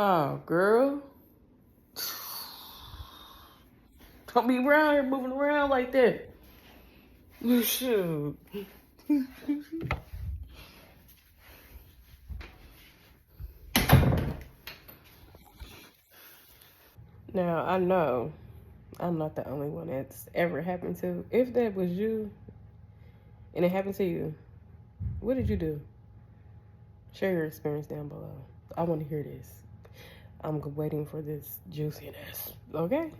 Oh, girl. Don't be around here moving around like that. Shoot. Now, I know I'm not the only one that's ever happened to. If that was you and it happened to you, what did you do? Share your experience down below. I want to hear this. I'm waiting for this juiciness. Okay?